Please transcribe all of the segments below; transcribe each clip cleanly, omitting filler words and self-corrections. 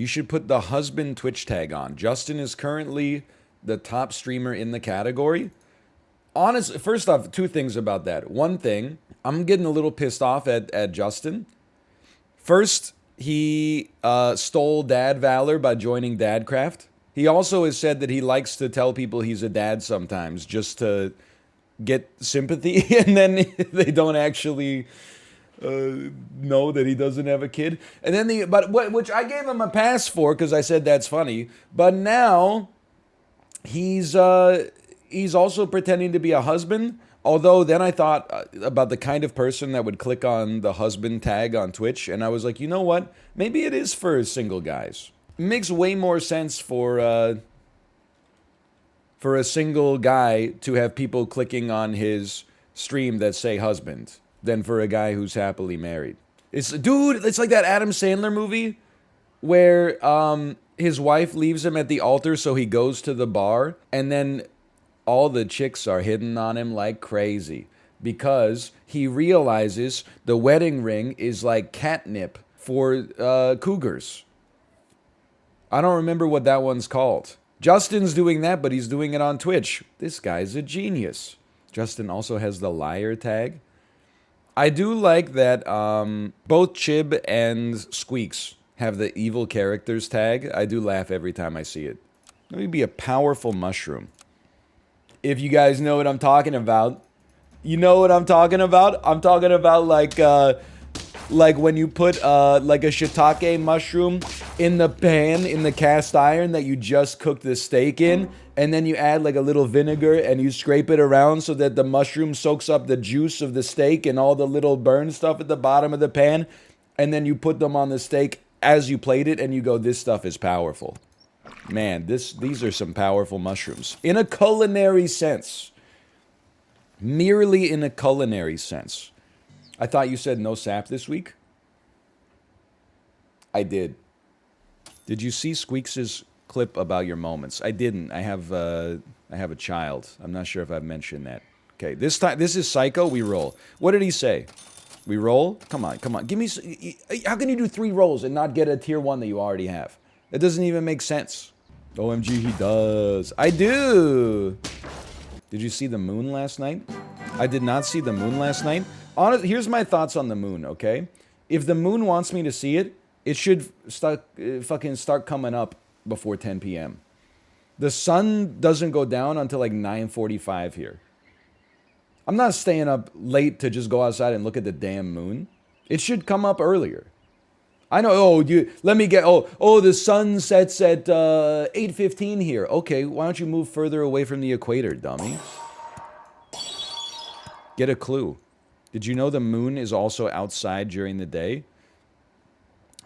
you should put the husband Twitch tag on. Justin is currently the top streamer in the category. Honestly, first off, two things about that. One thing, I'm getting a little pissed off at Justin. First, he stole dad valor by joining Dadcraft. He also has said that he likes to tell people he's a dad sometimes just to get sympathy, and then they don't actually know that he doesn't have a kid. And then which I gave him a pass for because I said that's funny. But now he's also pretending to be a husband. Although then I thought about the kind of person that would click on the husband tag on Twitch, and I was like, you know what? Maybe it is for single guys. It makes way more sense for a single guy to have people clicking on his stream that say husband than for a guy who's happily married. It's like that Adam Sandler movie where his wife leaves him at the altar, so he goes to the bar, and then all the chicks are hitting on him like crazy because he realizes the wedding ring is like catnip for cougars. I don't remember what that one's called. Justin's doing that, but he's doing it on Twitch. This guy's a genius. Justin also has the liar tag. I do like that both Chib and Squeaks have the evil characters tag. I do laugh every time I see it. Let me be a powerful mushroom. If you guys know what I'm talking about, you know what I'm talking about? I'm talking about like when you put like a shiitake mushroom in the pan, in the cast iron that you just cooked the steak in, and then you add like a little vinegar and you scrape it around so that the mushroom soaks up the juice of the steak and all the little burn stuff at the bottom of the pan, and then you put them on the steak as you plate it and you go, this stuff is powerful. Man, these are some powerful mushrooms. In a culinary sense. Merely in a culinary sense. I thought you said no sap this week. I did. Did you see Squeaks' clip about your moments? I didn't. I have a child. I'm not sure if I've mentioned that. Okay, this time, this is Psycho. We roll. What did he say? We roll? Come on, come on. Give me... How can you do 3 rolls and not get a tier 1 that you already have? It doesn't even make sense. OMG, he does. I do. Did you see the moon last night? I did not see the moon last night. Here's my thoughts on the moon, okay? If the moon wants me to see it, it should fucking start coming up before 10 p.m. The sun doesn't go down until like 9:45 here. I'm not staying up late to just go outside and look at the damn moon. It should come up earlier. I know, the sun sets at 8:15 here. Okay, why don't you move further away from the equator, dummy? Get a clue. Did you know the moon is also outside during the day?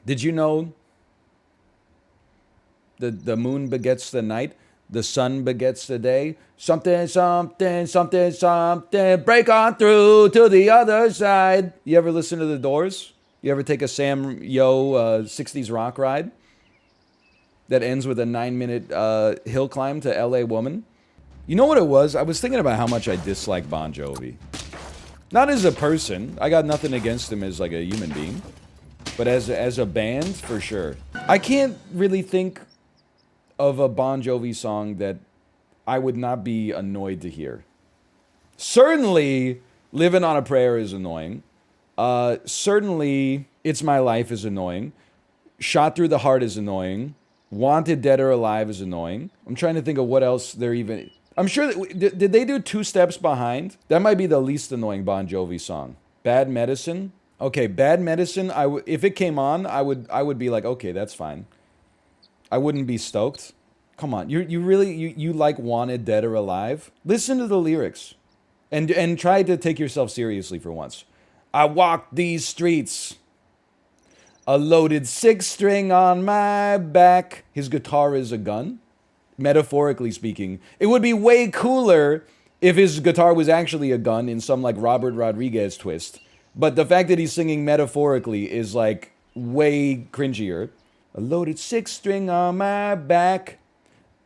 Did you know the moon begets the night, the sun begets the day? Something, something, something, something, break on through to the other side. You ever listen to The Doors? You ever take a Sam Yo 60s rock ride that ends with a 9-minute hill climb to LA Woman? You know what it was? I was thinking about how much I dislike Bon Jovi. Not as a person. I got nothing against him as like a human being. But as a band, for sure. I can't really think of a Bon Jovi song that I would not be annoyed to hear. Certainly, Living on a Prayer is annoying. Certainly, It's My Life is annoying. Shot Through the Heart is annoying. Wanted Dead or Alive is annoying. I'm trying to think of what else they're even... I'm sure that... Did they do Two Steps Behind? That might be the least annoying Bon Jovi song. Bad Medicine? Okay, Bad Medicine, if it came on, I would be like, okay, that's fine. I wouldn't be stoked. Come on, you really like Wanted Dead or Alive? Listen to the lyrics. And try to take yourself seriously for once. I walk these streets, a loaded 6-string on my back. His guitar is a gun, metaphorically speaking. It would be way cooler if his guitar was actually a gun in some like Robert Rodriguez twist. But the fact that he's singing metaphorically is like way cringier. A loaded 6-string on my back.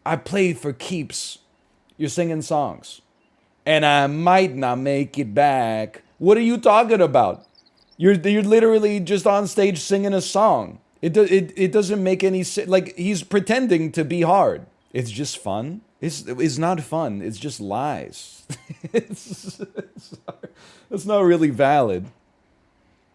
I play for keeps. You're singing songs. And I might not make it back. What are you talking about? You're literally just on stage singing a song. It doesn't make any sense. Like, he's pretending to be hard. It's just fun. It's not fun. It's just lies. It's not really valid.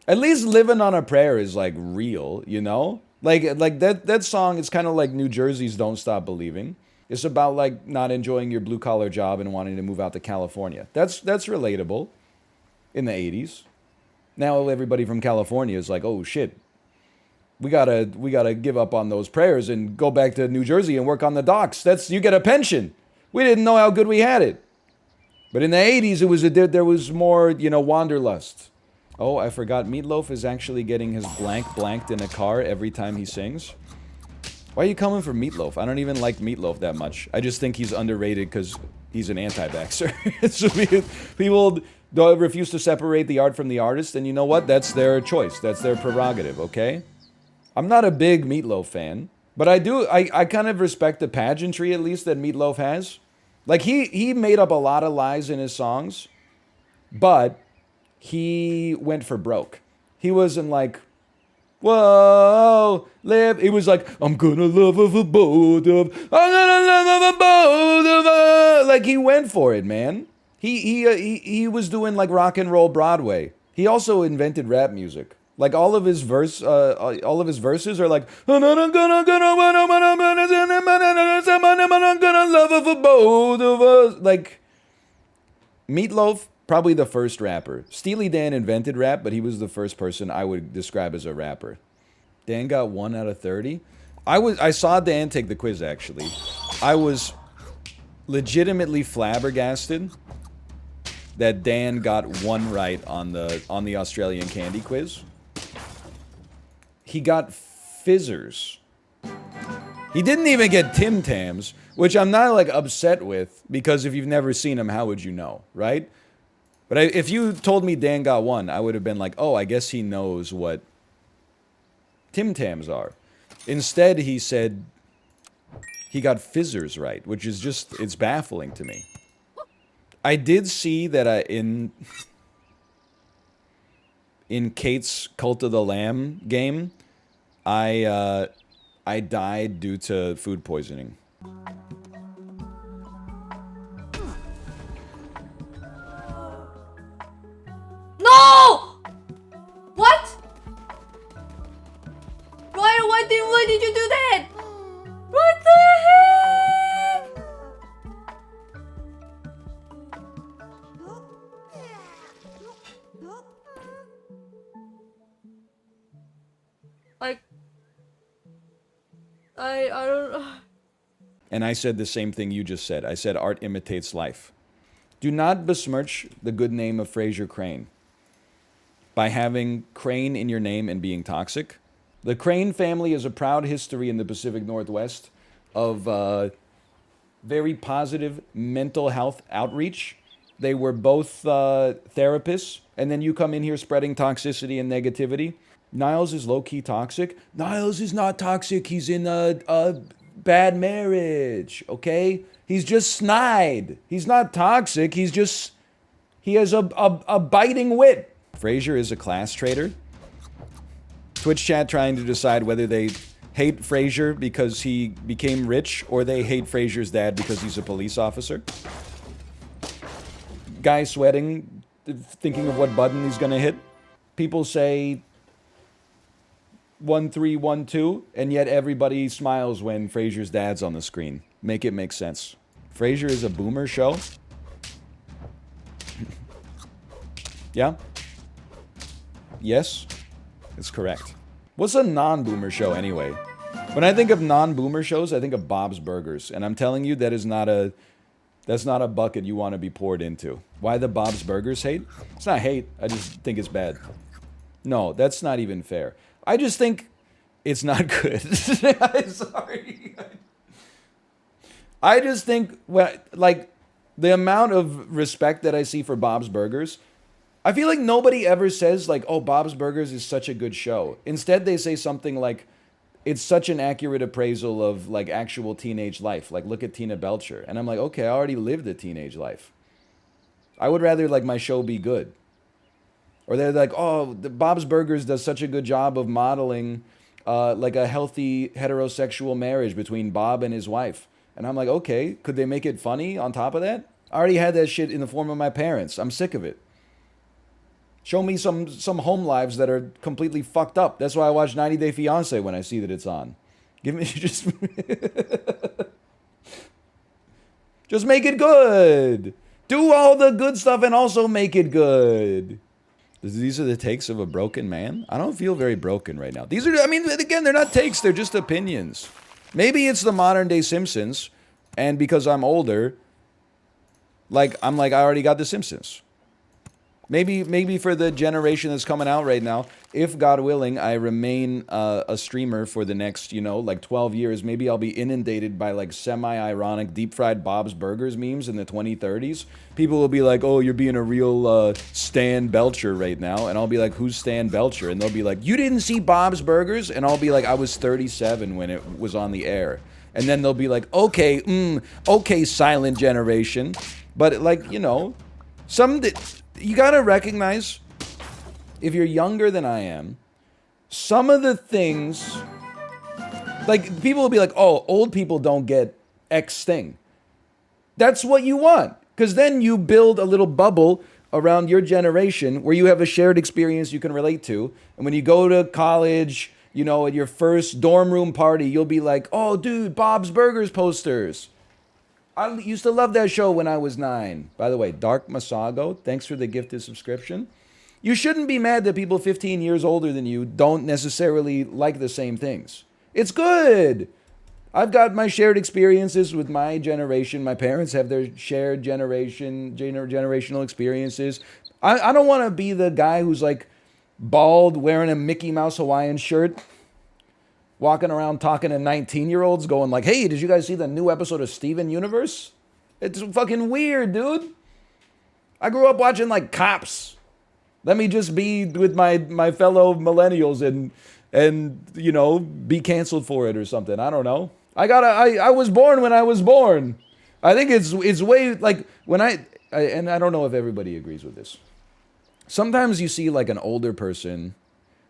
At least living on a prayer is like real, you know? Like that song is kind of like New Jersey's Don't Stop Believing. It's about like not enjoying your blue collar job and wanting to move out to California. That's relatable in the 80s. Now everybody from California is like, "Oh shit. We got to give up on those prayers and go back to New Jersey and work on the docks. You get a pension." We didn't know how good we had it. But in the 80s there was more, you know, wanderlust. Oh, I forgot Meatloaf is actually getting his blank blanked in a car every time he sings. Why are you coming for Meatloaf? I don't even like Meatloaf that much. I just think he's underrated because he's an anti-vaxxer. So people don't refuse to separate the art from the artist, and you know what? That's their choice. That's their prerogative, okay? I'm not a big Meatloaf fan, but I kind of respect the pageantry, at least, that Meatloaf has. Like, he made up a lot of lies in his songs, but he went for broke. He wasn't like, whoa, live. He was like, I'm gonna love her for both of, I'm gonna love her for both of us. Like, he went for it, man. He was doing like rock and roll Broadway. He also invented rap music. Like, all of his verses are like, I'm gonna love her for both of us. Like, Meatloaf, probably the first rapper. Steely Dan invented rap, but he was the first person I would describe as a rapper. Dan got 1 out of 30. I saw Dan take the quiz, actually. I was legitimately flabbergasted that Dan got 1 right on the Australian candy quiz. He got fizzers. He didn't even get Tim Tams, which I'm not like upset with, because if you've never seen him, how would you know, right? But if you told me Dan got 1, I would have been like, oh, I guess he knows what Tim Tams are. Instead, he said he got fizzers right, which is just, it's baffling to me. I did see that in Kate's Cult of the Lamb game, I died due to food poisoning. No! What? Ryan, why did you do that? What the heck? Like, I don't. And I said the same thing you just said. I said art imitates life. Do not besmirch the good name of Fraser Crane by having Crane in your name and being toxic. The Crane family has a proud history in the Pacific Northwest of very positive mental health outreach. They were both therapists, and then you come in here spreading toxicity and negativity. Niles is low-key toxic. Niles is not toxic. He's in a bad marriage, okay? He's just snide. He's not toxic. He has a biting wit. Fraser is a class traitor. Twitch chat trying to decide whether they hate Fraser because he became rich or they hate Fraser's dad because he's a police officer. Guy sweating, thinking of what button he's gonna hit. People say 1312, and yet everybody smiles when Fraser's dad's on the screen. Make it make sense. Fraser is a boomer show? Yeah? Yes? It's correct. What's a non-boomer show anyway? When I think of non-boomer shows, I think of Bob's Burgers, and I'm telling you that's not a bucket you want to be poured into. Why the Bob's Burgers hate? It's not hate, I just think it's bad. No, that's not even fair. I just think it's not good. I'm sorry. I just think, like, the amount of respect that I see for Bob's Burgers, I feel like nobody ever says, like, oh, Bob's Burgers is such a good show. Instead, they say something like, it's such an accurate appraisal of, like, actual teenage life. Like, look at Tina Belcher. And I'm like, okay, I already lived a teenage life. I would rather, like, my show be good. Or they're like, oh, Bob's Burgers does such a good job of modeling like a healthy heterosexual marriage between Bob and his wife. And I'm like, okay, could they make it funny on top of that? I already had that shit in the form of my parents. I'm sick of it. Show me some home lives that are completely fucked up. That's why I watch 90 Day Fiancé when I see that it's on. Give me just just make it good. Do all the good stuff and also make it good. These are the takes of a broken man. I don't feel very broken right now. These are, I mean, again, they're not takes. They're just opinions. Maybe it's the modern day Simpsons, and because I'm older, I'm like, I already got the Simpsons. Maybe for the generation that's coming out right now, if God willing, I remain a streamer for the next, 12 years, maybe I'll be inundated by like semi-ironic deep fried Bob's Burgers memes in the 2030s. People will be like, oh, you're being a real Stan Belcher right now. And I'll be like, who's Stan Belcher? And they'll be like, you didn't see Bob's Burgers? And I'll be like, I was 37 when it was on the air. And then they'll be like, okay, silent generation. But you gotta recognize, if you're younger than I am, some of the things, like, people will be like, oh, old people don't get X thing. That's what you want. Because then you build a little bubble around your generation where you have a shared experience you can relate to. And when you go to college, at your first dorm room party, you'll be like, oh, dude, Bob's Burgers posters. I used to love that show when I was 9. By the way, Dark Masago, thanks for the gifted subscription. You shouldn't be mad that people 15 years older than you don't necessarily like the same things. It's good. I've got my shared experiences with my generation. My parents have their shared generational experiences. I don't want to be the guy who's like bald, wearing a Mickey Mouse Hawaiian shirt, walking around talking to 19-year-olds going like, hey, did you guys see the new episode of Steven Universe? It's fucking weird, dude. I grew up watching like Cops. Let me just be with my fellow millennials and be canceled for it or something. I don't know. I was born when I was born. I think it's way like when and I don't know if everybody agrees with this. Sometimes you see like an older person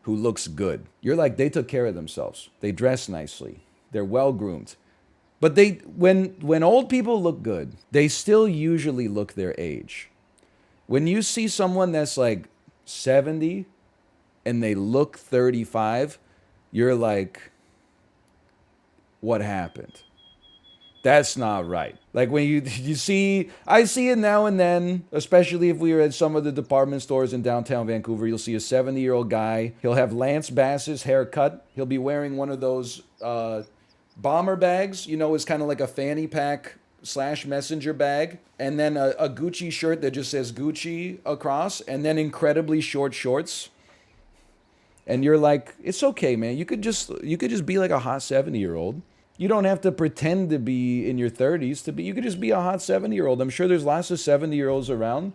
who looks good. You're like, they took care of themselves. They dress nicely. They're well-groomed. But when old people look good, they still usually look their age. When you see someone that's like 70 and they look 35, you're like, what happened? That's not right. Like when you see, I see it now and then, especially if we are at some of the department stores in downtown Vancouver, you'll see a 70-year-old guy. He'll have Lance Bass's haircut. He'll be wearing one of those bomber bags, it's kind of like a fanny pack / messenger bag. And then a Gucci shirt that just says Gucci across, and then incredibly short shorts. And you're like, it's okay, man. You could just be like a hot 70-year-old. You don't have to pretend to be in your 30s you could just be a hot 70-year-old. I'm sure there's lots of 70-year-olds around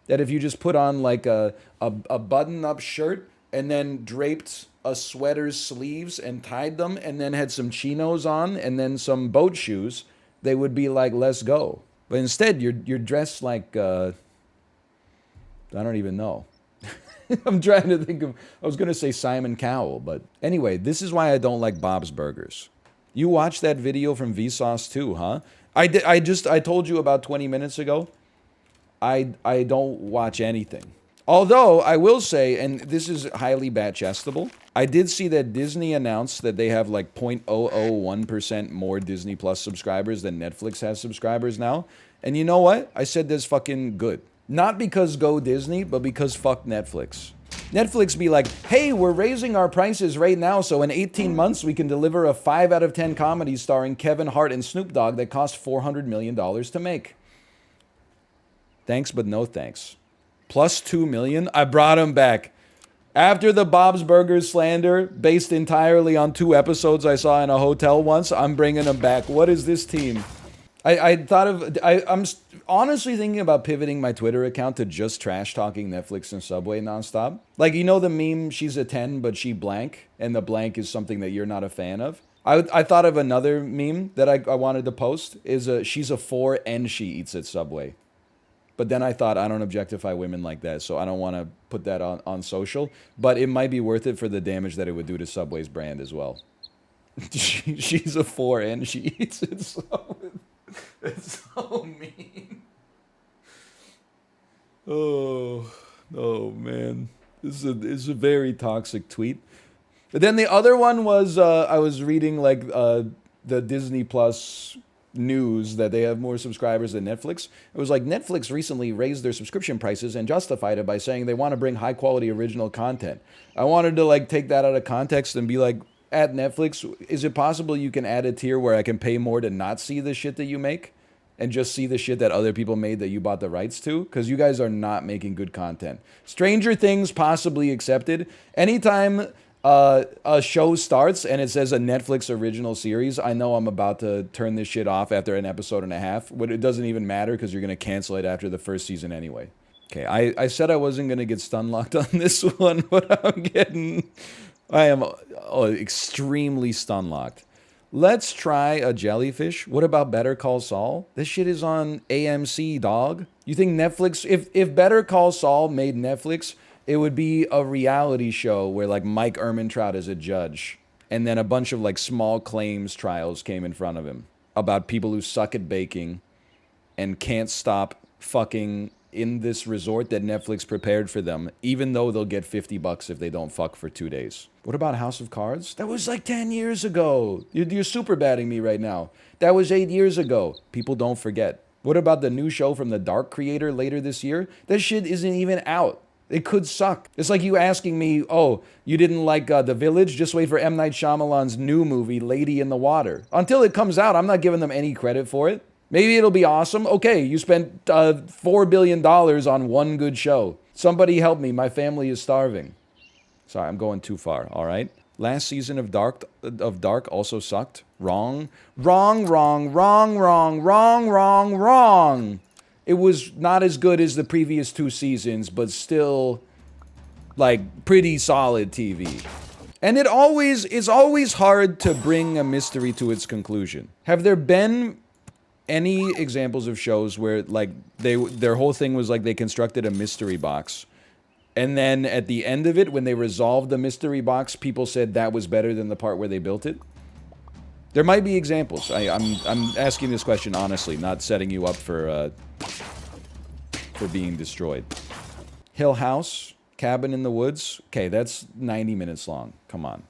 that if you just put on like a button-up shirt and then draped a sweater's sleeves and tied them and then had some chinos on and then some boat shoes, they would be like, let's go. But instead, you're dressed like, I don't even know. I'm trying to think of, I was going to say Simon Cowell, but anyway, this is why I don't like Bob's Burgers. You watched that video from Vsauce too, huh? I told you about 20 minutes ago, I don't watch anything. Although, I will say, and this is highly bat-chestable, I did see that Disney announced that they have like 0.001% more Disney Plus subscribers than Netflix has subscribers now. And you know what? I said that's fucking good. Not because go Disney, but because fuck Netflix. Netflix be like, hey, we're raising our prices right now, so in 18 months we can deliver a 5 out of 10 comedy starring Kevin Hart and Snoop Dogg that cost $400 million to make. Thanks, but no thanks. Plus $2 million? I brought him back. After the Bob's Burgers slander, based entirely on 2 episodes I saw in a hotel once, I'm bringing him back. What is this team? I'm honestly thinking about pivoting my Twitter account to just trash-talking Netflix and Subway nonstop. Like, the meme, she's a 10, but she blank, and the blank is something that you're not a fan of. I thought of another meme that I wanted to post, is she's a 4 and she eats at Subway. But then I thought, I don't objectify women like that, so I don't want to put that on social. But it might be worth it for the damage that it would do to Subway's brand as well. She's a 4 and she eats it, so it's so mean. Oh man, this is a very toxic tweet. But then the other one was I was reading like the Disney Plus news that they have more subscribers than Netflix. It was like Netflix recently raised their subscription prices and justified it by saying they want to bring high quality original content. I wanted to like take that out of context and be like, at Netflix, is it possible you can add a tier where I can pay more to not see the shit that you make and just see the shit that other people made that you bought the rights to? Because you guys are not making good content. Stranger Things possibly accepted. Anytime a show starts and it says a Netflix original series, I know I'm about to turn this shit off after an episode and a half. But it doesn't even matter because you're going to cancel it after the first season anyway. Okay, I said I wasn't going to get stun locked on this one, but I am extremely stun locked. Let's try a jellyfish. What about Better Call Saul? This shit is on AMC, dog. You think Netflix, if Better Call Saul made Netflix, it would be a reality show where like Mike Ehrmantraut is a judge. And then a bunch of like small claims trials came in front of him about people who suck at baking and can't stop fucking in this resort that Netflix prepared for them, even though they'll get $50 if they don't fuck for 2 days. What about House of Cards? That was like 10 years ago. You're super batting me right now. That was 8 years ago. People don't forget. What about the new show from the Dark creator later this year? That shit isn't even out. It could suck. It's like you asking me, oh, you didn't like The Village? Just wait for M. Night Shyamalan's new movie, Lady in the Water. Until it comes out, I'm not giving them any credit for it. Maybe it'll be awesome. Okay, you spent $4 billion on one good show. Somebody help me. My family is starving. Sorry, I'm going too far, all right? Last season of Dark also sucked. Wrong. Wrong. It was not as good as the previous 2 seasons, but still, like, pretty solid TV. And it's always hard to bring a mystery to its conclusion. Have there been any examples of shows where, like, their whole thing was, like, they constructed a mystery box, and then at the end of it, when they resolved the mystery box, people said that was better than the part where they built it? There might be examples. I'm asking this question honestly, not setting you up for being destroyed. Hill House, Cabin in the Woods. Okay, that's 90 minutes long. Come on.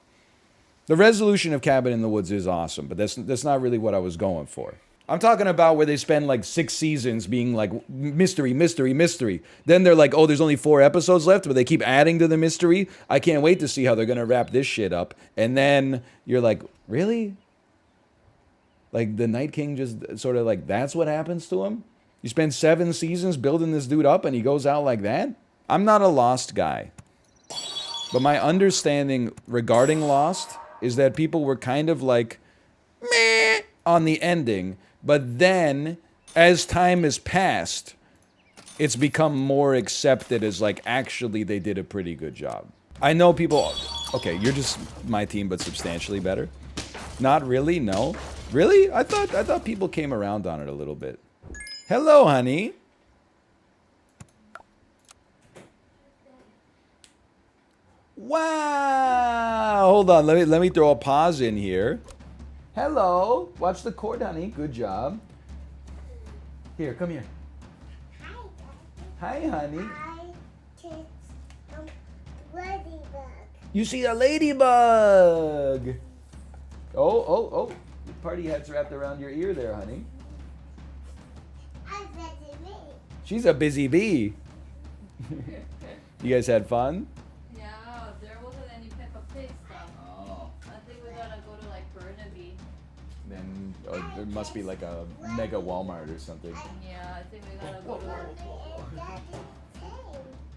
The resolution of Cabin in the Woods is awesome, but that's not really what I was going for. I'm talking about where they spend like 6 seasons being like mystery. Then they're like, oh, there's only 4 episodes left, but they keep adding to the mystery. I can't wait to see how they're going to wrap this shit up. And then you're like, really? Like, the Night King just sort of like, that's what happens to him? You spend 7 seasons building this dude up and he goes out like that? I'm not a Lost guy. But my understanding regarding Lost is that people were kind of like, meh, on the ending. But then, as time has passed, it's become more accepted as like, actually, they did a pretty good job. I know people, okay, you're just my team, but substantially better. Not really, no. Really? I thought people came around on it a little bit. Hello, honey. Wow. Hold on. Let me throw a pause in here. Hello. Watch the cord, honey. Good job. Here, come here. Hi, honey. Ladybug. You see a ladybug. Oh. Party hat's wrapped around your ear there, honey. I'm busy bee. She's a busy bee. You guys had fun? Yeah, there wasn't any Peppa Pig stuff. Oh. I think we gotta go to like Burnaby. Then there must be like a mega Walmart or something. Yeah, I think we gotta go to.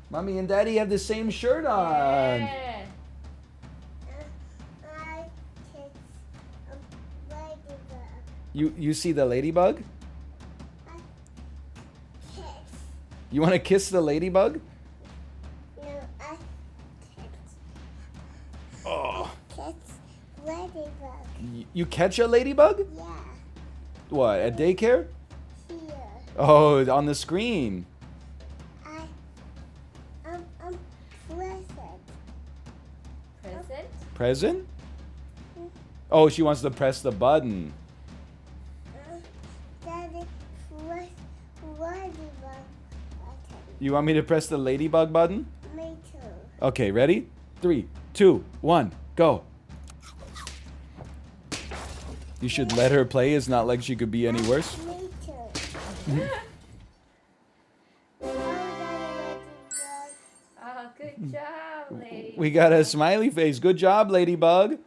Mommy and Daddy have the same shirt on. Yeah. You see the ladybug? You want to kiss the ladybug? No, I Oh. catch ladybug. You catch a ladybug? Yeah, What, at daycare? here. Oh, on the screen. Present? Oh, she wants to press the button. Daddy, ladybug button. You want me to press the ladybug button? Me too. Okay, ready? 3, 2, 1, go. You should let her play. It's not like she could be any worse. Me too. Oh, Daddy, ladybug. Oh, good job, lady. We got a smiley face. Good job, ladybug.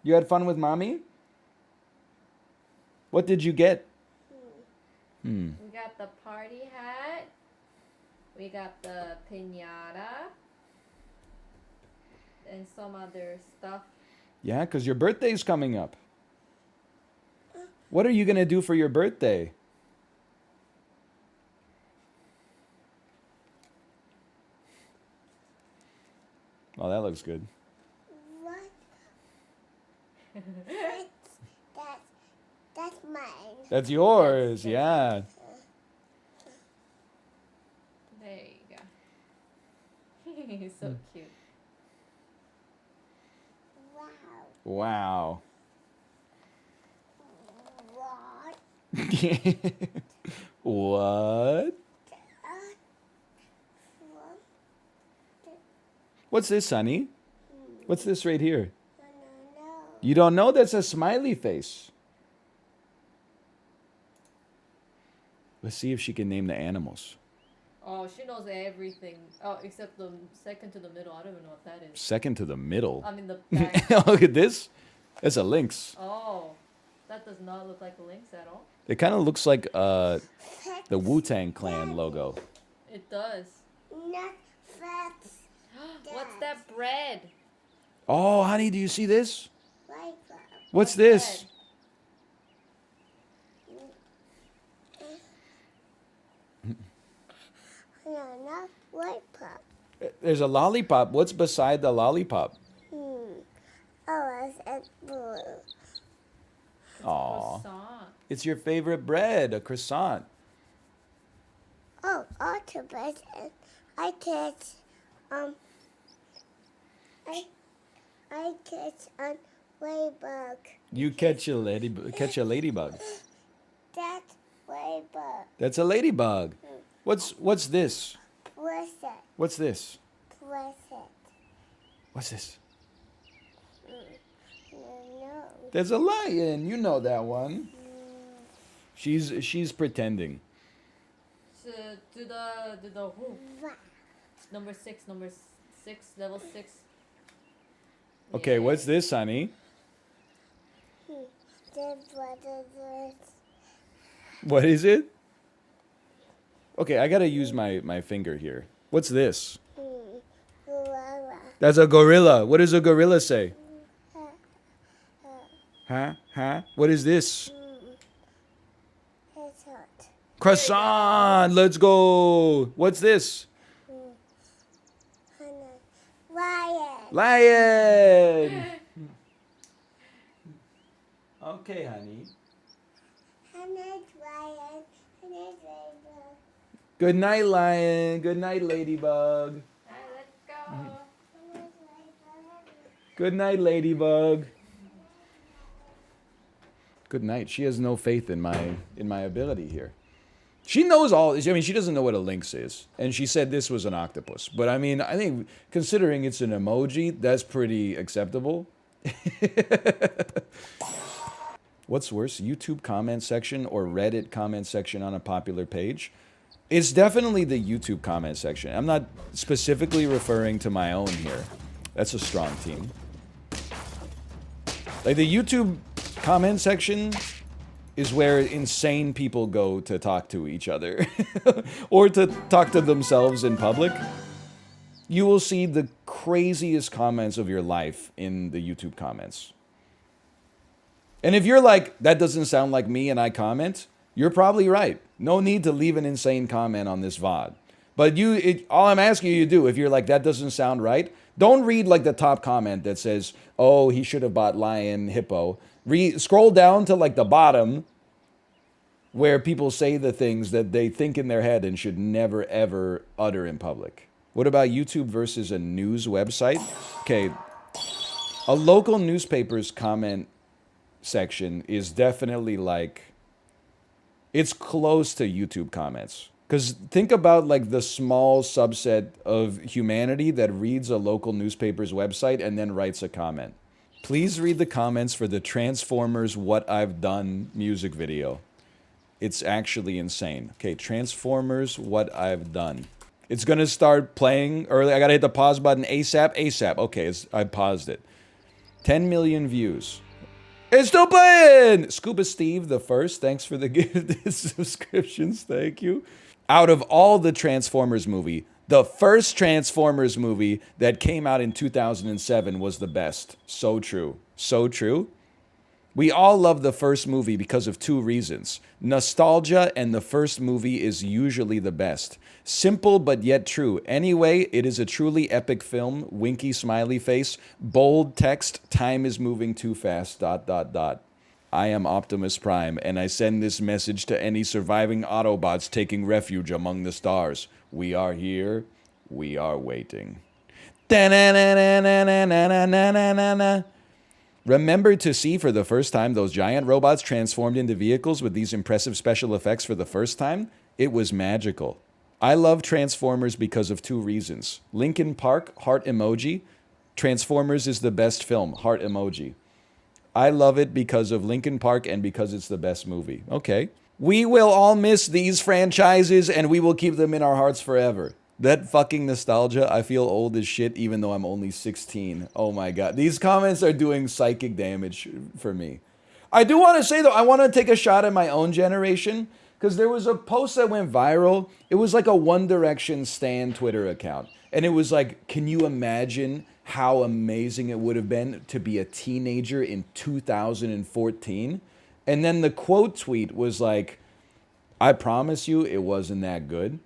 You had fun with mommy? What did you get? We got the party hat. We got the piñata. And some other stuff. Yeah, because your birthday's coming up. What are you going to do for your birthday? Oh, that looks good. What? That's mine. That's yours, yeah. There you go. He's so cute. Wow. Wow. What? What? What? What's this, honey? What's this right here? No. You don't know? That's a smiley face. Let's see if she can name the animals. Oh, she knows everything. Oh, except the second to the middle. I don't even know what that is. Second to the middle. I mean the back. Look at this. That's a lynx. Oh, that does not look like a lynx at all. It kind of looks like the Wu-Tang Clan logo. It does. Not facts. What's that bread? Oh, honey, do you see this? Ladybug. What's this? No, not ladybug. There's a lollipop. What's beside the lollipop? Oh, it's blue. Aw. Croissant. It's your favorite bread, a croissant. Oh, octopus. I catch, I catch a ladybug. You catch a ladybug. That's ladybug. That's a ladybug. What's this? What's that? What's this? What's it? What's this? No. There's a lion. You know that one. She's pretending. So, do the who? Number 6, level 6. Okay, Yeah. what's this, honey? What is it? Okay, I gotta use my finger here. What's this? That's a gorilla. What does a gorilla say? Huh? What is this? It's hot. Croissant. Let's go. What's this? Lion. Lion. Okay, honey. Lion. Ladybug. Good night, lion. Good night, ladybug. Alright, let's go. Good night, ladybug. Good night. She has no faith in my ability here. She knows all. I mean, she doesn't know what a lynx is, and she said this was an octopus. But I mean, I think considering it's an emoji, that's pretty acceptable. What's worse, YouTube comment section or Reddit comment section on a popular page? It's definitely the YouTube comment section. I'm not specifically referring to my own here. That's a strong team. Like the YouTube comment section is where insane people go to talk to each other or to talk to themselves in public. You will see the craziest comments of your life in the YouTube comments. And if you're like, that doesn't sound like me and I comment, you're probably right. No need to leave an insane comment on this VOD. But all I'm asking you to do, if you're like, that doesn't sound right, don't read like the top comment that says, oh, he should have bought lion, hippo. Scroll down to like the bottom where people say the things that they think in their head and should never, ever utter in public. What about YouTube versus a news website? Okay, a local newspaper's comment section is definitely like, it's close to YouTube comments. Because think about like the small subset of humanity that reads a local newspaper's website and then writes a comment. Please read the comments for the Transformers What I've Done music video. It's actually insane. Okay, Transformers What I've Done. It's gonna start playing early. I gotta hit the pause button ASAP. ASAP. Okay, I paused it. 10 million views. It's still playing! Scuba Steve the first. Thanks for the gifted subscriptions. Thank you. Out of all the Transformers movie, the first Transformers movie that came out in 2007 was the best. So true. So true. We all love the first movie because of two reasons. Nostalgia, and the first movie is usually the best. Simple but yet true. Anyway, it is a truly epic film. Winky smiley face. Bold text. Time is moving too fast. ... I am Optimus Prime, and I send this message to any surviving Autobots taking refuge among the stars. We are here. We are waiting. Remember to see for the first time those giant robots transformed into vehicles with these impressive special effects for the first time? It was magical. I love Transformers because of two reasons. Linkin Park, heart emoji. Transformers is the best film, heart emoji. I love it because of Linkin Park and because it's the best movie. Okay. We will all miss these franchises and we will keep them in our hearts forever. That fucking nostalgia, I feel old as shit even though I'm only 16. Oh my god. These comments are doing psychic damage for me. I do want to say though, I want to take a shot at my own generation because there was a post that went viral. It was like a One Direction stan Twitter account. And it was like, can you imagine how amazing it would have been to be a teenager in 2014? And then the quote tweet was like, I promise you it wasn't that good.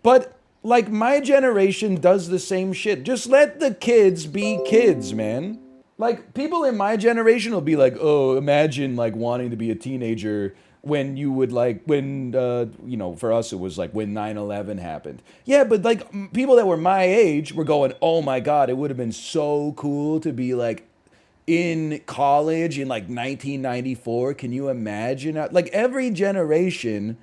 But like my generation does the same shit. Just let the kids be kids, man. Like people in my generation will be like, oh, imagine like wanting to be a teenager when you would like, when, you know, for us it was like when 9/11 happened. Yeah, but like people that were my age were going, oh my God, it would have been so cool to be like in college in like 1994. Can you imagine? Like every generation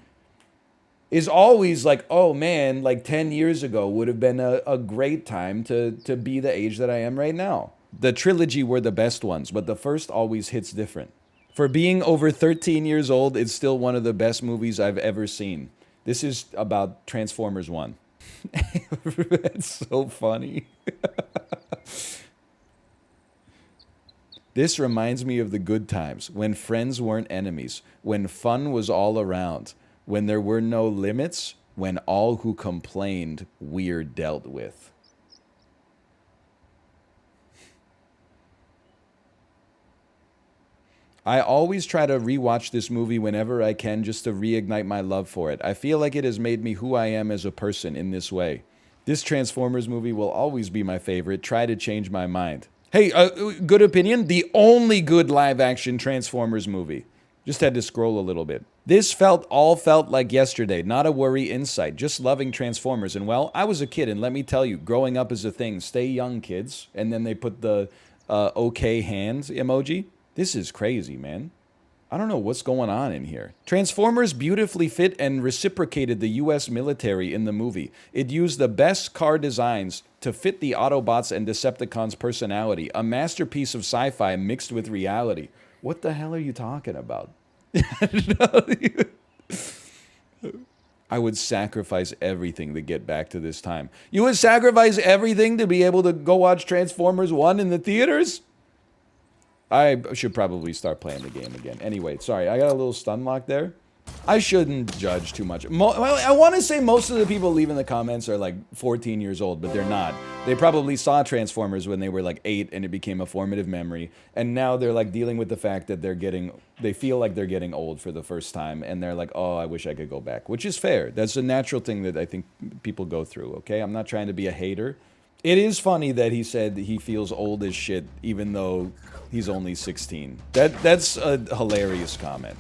is always like, oh man, like 10 years ago would have been a great time to be the age that I am right now. The trilogy were the best ones, but the first always hits different. For being over 13 years old, it's still one of the best movies I've ever seen. This is about Transformers 1. That's so funny. This reminds me of the good times, when friends weren't enemies, when fun was all around, when there were no limits, when all who complained we're dealt with. I always try to rewatch this movie whenever I can just to reignite my love for it. I feel like it has made me who I am as a person in this way. This Transformers movie will always be my favorite. Try to change my mind. Hey, good opinion. The only good live-action Transformers movie. Just had to scroll a little bit. This all felt like yesterday. Not a worry insight. Just loving Transformers. And well, I was a kid, and let me tell you, growing up is a thing. Stay young, kids. And then they put the okay hands emoji. This is crazy, man. I don't know what's going on in here. Transformers beautifully fit and reciprocated the US military in the movie. It used the best car designs to fit the Autobots and Decepticons' personality. A masterpiece of sci-fi mixed with reality. What the hell are you talking about? I would sacrifice everything to get back to this time. You would sacrifice everything to be able to go watch Transformers 1 in the theaters? I should probably start playing the game again. Anyway, sorry, I got a little stun lock there. I shouldn't judge too much. Well, I want to say most of the people leaving the comments are like 14 years old, but they're not. They probably saw Transformers when they were like 8 and it became a formative memory. And now they're like dealing with the fact that they feel like they're getting old for the first time. And they're like, oh, I wish I could go back, which is fair. That's a natural thing that I think people go through, okay? I'm not trying to be a hater. It is funny that he said he feels old as shit even though he's only 16. That's a hilarious comment.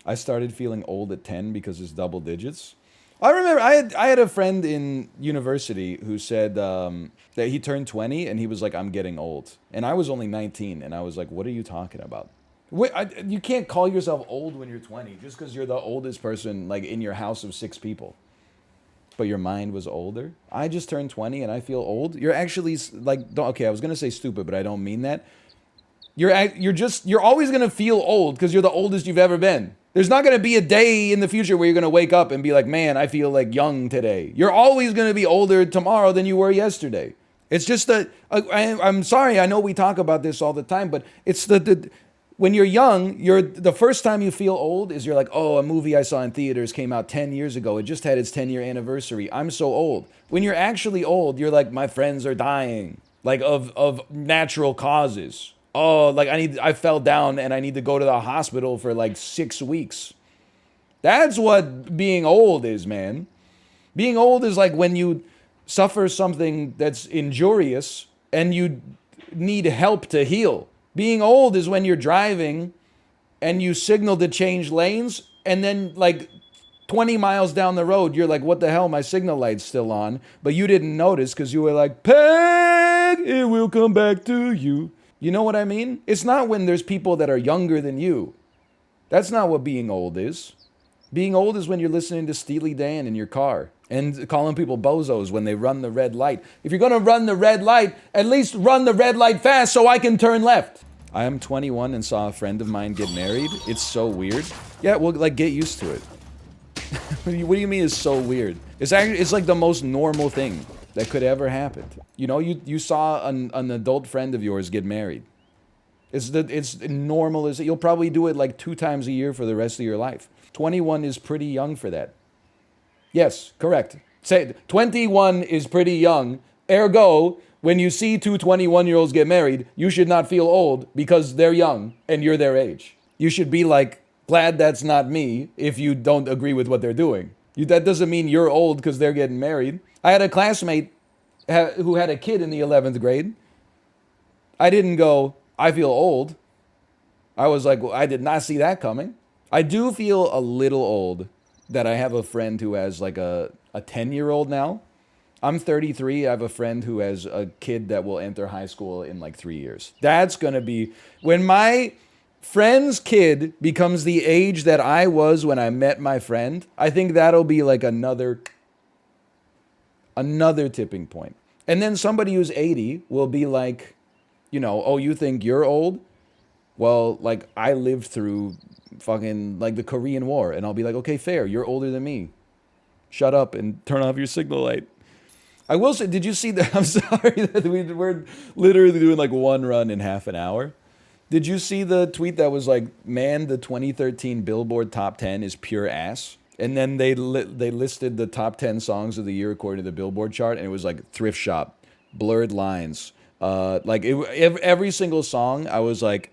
I started feeling old at 10 because it's double digits. I remember I had a friend in university who said that he turned 20 and he was like, I'm getting old. And I was only 19 and I was like, what are you talking about? Wait, you can't call yourself old when you're 20 just because you're the oldest person like in your house of 6 people. But your mind was older. I just turned 20 and I feel old. You're actually like, okay, I was gonna say stupid, but I don't mean that. You're always gonna feel old because you're the oldest you've ever been. There's not gonna be a day in the future where you're gonna wake up and be like, man, I feel like young today. You're always gonna be older tomorrow than you were yesterday. It's just that I'm sorry. I know we talk about this all the time, but it's when you're young, the first time you feel old is you're like, oh, a movie I saw in theaters came out 10 years ago. It just had its 10-year anniversary. I'm so old. When you're actually old, you're like, my friends are dying, like of natural causes. Oh, like I fell down and I need to go to the hospital for like 6 weeks. That's what being old is, man. Being old is like when you suffer something that's injurious and you need help to heal. Being old is when you're driving and you signal to change lanes and then like 20 miles down the road, you're like, what the hell, my signal light's still on. But you didn't notice because you were like, Peg, it will come back to you. You know what I mean? It's not when there's people that are younger than you. That's not what being old is. Being old is when you're listening to Steely Dan in your car and calling people bozos when they run the red light. If you're gonna run the red light, at least run the red light fast so I can turn left. I am 21 and saw a friend of mine get married. It's so weird. Yeah, well, like, get used to it. What do you mean it's so weird? It's like the most normal thing that could ever happen. You know, you saw an adult friend of yours get married. It's normal as you'll probably do it like 2 times a year for the rest of your life. 21 is pretty young for that. Yes, correct. Say 21 is pretty young. Ergo, when you see 2 21-year-olds get married, you should not feel old because they're young and you're their age. You should be like, glad that's not me if you don't agree with what they're doing. That doesn't mean you're old because they're getting married. I had a classmate who had a kid in the 11th grade. I didn't go, I feel old. I was like, well, I did not see that coming. I do feel a little old that I have a friend who has like a 10-year-old now. I'm 33. I have a friend who has a kid that will enter high school in like 3 years. That's going to be when my friend's kid becomes the age that I was when I met my friend. I think that'll be like another tipping point. And then somebody who's 80 will be like, you know, oh, you think you're old? Well, like I lived through fucking like the Korean War, and I'll be like, okay, fair. You're older than me. Shut up and turn off your signal light. I will say, did you see that? I'm sorry that we're literally doing like one run in half an hour. Did you see the tweet that was like, man, the 2013 Billboard Top 10 is pure ass? And then they listed the top 10 songs of the year according to the Billboard chart, and it was like Thrift Shop, Blurred Lines. Every single song, I was like,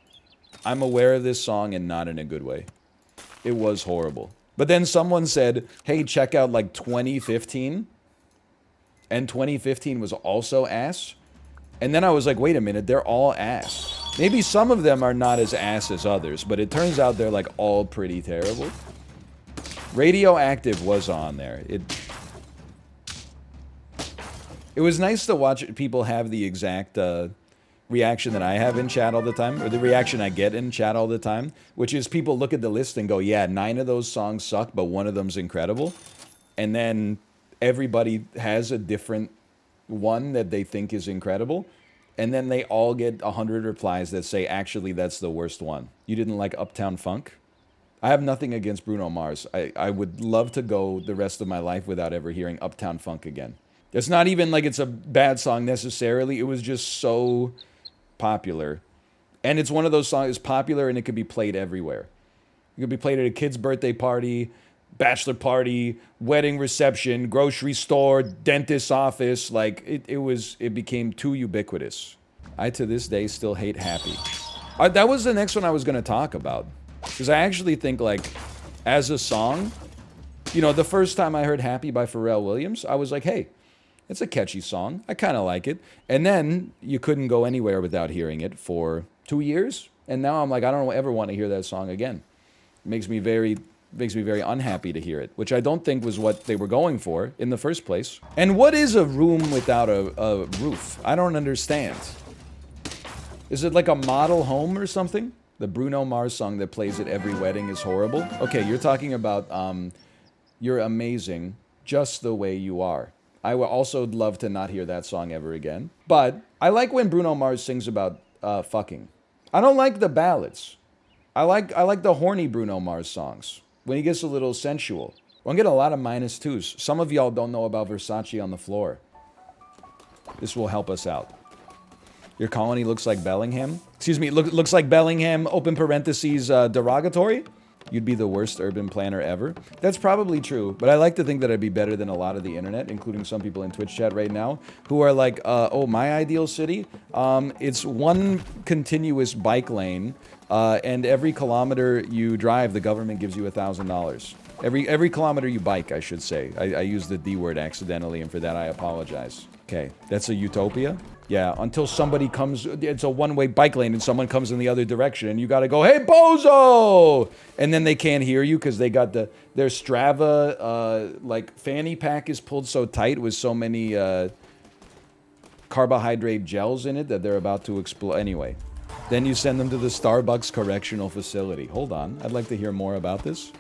I'm aware of this song and not in a good way. It was horrible. But then someone said, hey, check out like 2015. And 2015 was also ass. And then I was like, wait a minute, they're all ass. Maybe some of them are not as ass as others, but it turns out they're like all pretty terrible. Radioactive was on there. It was nice to watch people have the exact reaction that I have in chat all the time, or the reaction I get in chat all the time, which is people look at the list and go, yeah, 9 of those songs suck, but one of them's incredible. And then everybody has a different one that they think is incredible. And then they all get 100 replies that say, actually, that's the worst one. You didn't like Uptown Funk? I have nothing against Bruno Mars. I would love to go the rest of my life without ever hearing Uptown Funk again. It's not even like it's a bad song necessarily. It was just so popular. And it's one of those songs, it's popular and it could be played everywhere. It could be played at a kid's birthday party, bachelor party, wedding reception, grocery store, dentist's office. Like, it became too ubiquitous. I, to this day, still hate Happy. That was the next one I was going to talk about. Because I actually think, like, as a song, you know, the first time I heard Happy by Pharrell Williams, I was like, hey, it's a catchy song. I kind of like it. And then you couldn't go anywhere without hearing it for 2 years. And now I'm like, I don't ever want to hear that song again. It makes me very, makes me very unhappy to hear it, which I don't think was what they were going for in the first place. And what is a room without a roof? I don't understand. Is it like a model home or something? The Bruno Mars song that plays at every wedding is horrible. Okay, you're talking about You're Amazing, Just the Way You Are. I would also love to not hear that song ever again. But I like when Bruno Mars sings about fucking. I don't like the ballads. I like the horny Bruno Mars songs when he gets a little sensual. I'm getting a lot of -2s. Some of y'all don't know about Versace on the floor. This will help us out. Your colony looks like Bellingham. Excuse me, looks like Bellingham, open parentheses, derogatory. You'd be the worst urban planner ever. That's probably true, but I like to think that I'd be better than a lot of the internet, including some people in Twitch chat right now, who are like, oh, my ideal city? It's one continuous bike lane, and every kilometer you drive, the government gives you $1,000. Every kilometer you bike, I should say. I used the D word accidentally, and for that I apologize. Okay, that's a utopia? Yeah, until somebody comes, it's a one-way bike lane and someone comes in the other direction and you gotta go, hey, bozo! And then they can't hear you because they got their Strava, like, fanny pack is pulled so tight with so many, carbohydrate gels in it that they're about to explode. Anyway, then you send them to the Starbucks Correctional Facility. Hold on, I'd like to hear more about this.